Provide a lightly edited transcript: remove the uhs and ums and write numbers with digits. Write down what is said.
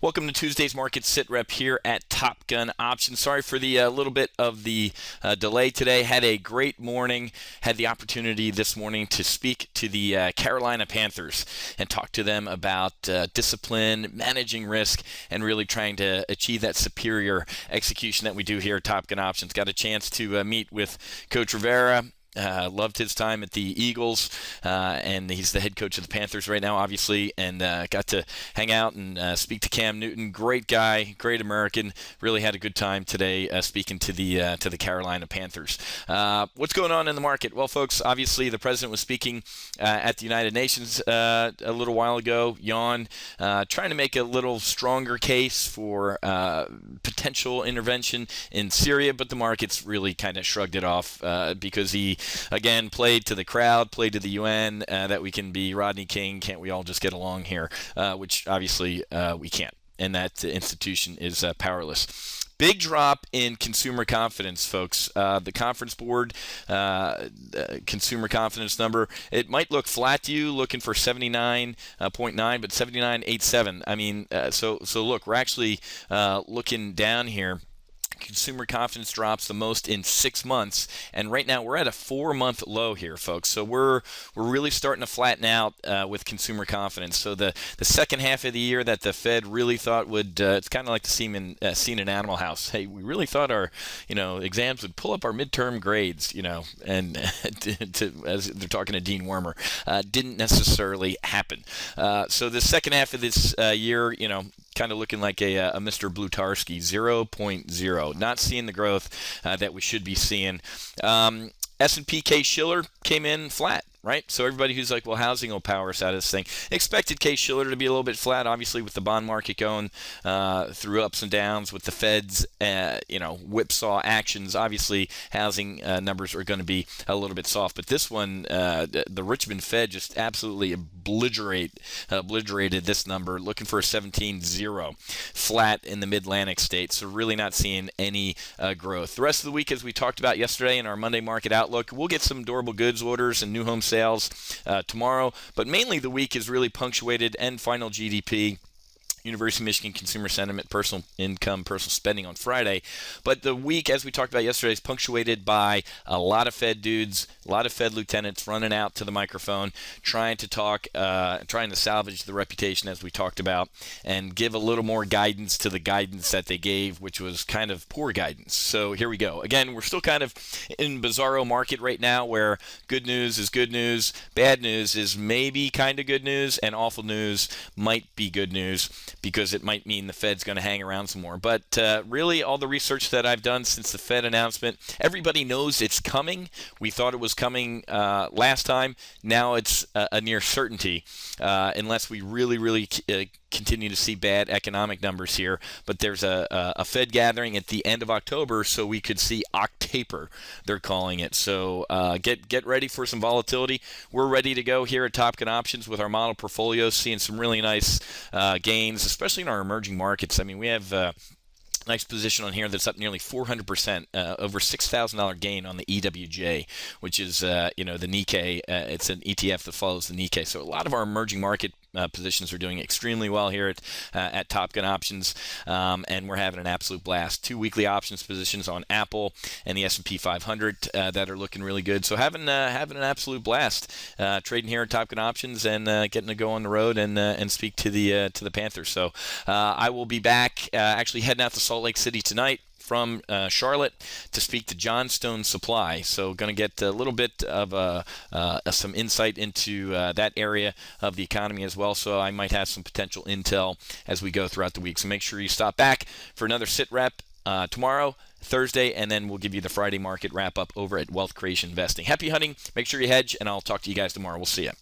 Welcome to Tuesday's Market SITREP here at Top Gun Options. Sorry for the little bit of the delay today. Had a great morning. Had the opportunity this morning to speak to the Carolina Panthers and talk to them about discipline, managing risk, and really trying to achieve that superior execution that we do here at Top Gun Options. Got a chance to meet with Coach Rivera. Loved his time at the Eagles, and he's the head coach of the Panthers right now, obviously, and got to hang out and speak to Cam Newton. Great guy, great American. Really had a good time today speaking to the Carolina Panthers. What's going on in the market? Well, folks, obviously the president was speaking at the United Nations a little while ago, yawn, trying to make a little stronger case for potential intervention in Syria, but the markets really kind of shrugged it off because he again played to the crowd, played to the UN, that we can be Rodney King, can't we all just get along here, which obviously we can't, and that institution is powerless. Big drop in consumer confidence, folks. The Conference Board consumer confidence number, it might look flat to you, looking for 79.9, but 79.87. I mean, so look, we're actually looking down here. Consumer confidence drops the most in 6 months, and right now we're at a 4-month low here, folks. So we're really starting to flatten out with consumer confidence. So the second half of the year that the Fed really thought would, it's kind of like the scene in Animal House. Hey, we really thought our exams would pull up our midterm grades, and as they're talking to Dean Wormer, didn't necessarily happen. So the second half of this year, kind of looking like a Mr. Blutarski, 0.0. Not seeing the growth that we should be seeing. S&P Case-Shiller came in flat, right? So everybody who's like, well, housing will power us out of this thing. Expected Case-Shiller to be a little bit flat, obviously, with the bond market going through ups and downs, with the Fed's, whipsaw actions. Obviously, housing numbers are going to be a little bit soft. But this one, the Richmond Fed just absolutely obliterated this number, looking for a 17.0 flat in the Mid-Atlantic states. So really not seeing any growth. The rest of the week, as we talked about yesterday in our Monday market outlook, we'll get some durable goods orders and new home sales tomorrow, but mainly the week is really punctuated and final GDP, University of Michigan consumer sentiment, personal income, personal spending on Friday. But the week, as we talked about yesterday, is punctuated by a lot of Fed dudes, a lot of Fed lieutenants running out to the microphone, trying to talk, trying to salvage the reputation, as we talked about, and give a little more guidance to the guidance that they gave, which was kind of poor guidance. So here we go. Again, we're still kind of in bizarro market right now, where good news is good news, bad news is maybe kind of good news, and awful news might be good news, because it might mean the Fed's going to hang around some more. But really, all the research that I've done since the Fed announcement, everybody knows it's coming. We thought it was coming last time. Now it's a near certainty, unless we really continue to see bad economic numbers here. But there's a Fed gathering at the end of October, so we could see Octaper, they're calling it. So get ready for some volatility. We're ready to go here at Top Gun Options with our model portfolios, seeing some really nice gains, especially in our emerging markets. I mean, we have nice position on here that's up nearly 400%, over $6,000 gain on the EWJ, which is, the Nikkei. It's an ETF that follows the Nikkei. So a lot of our emerging market positions are doing extremely well here at Top Gun Options, and we're having an absolute blast. 2 weekly options positions on Apple and the S&P 500 that are looking really good. So having an absolute blast trading here at Top Gun Options and getting to go on the road and speak to the Panthers. So I will be back, actually heading out to Salt Lake City tonight from Charlotte to speak to Johnstone Supply. So going to get a little bit of some insight into that area of the economy as well. So I might have some potential intel as we go throughout the week. So make sure you stop back for another SITREP tomorrow, Thursday, and then we'll give you the Friday market wrap up over at Wealth Creation Investing. Happy hunting. Make sure you hedge, and I'll talk to you guys tomorrow. We'll see you.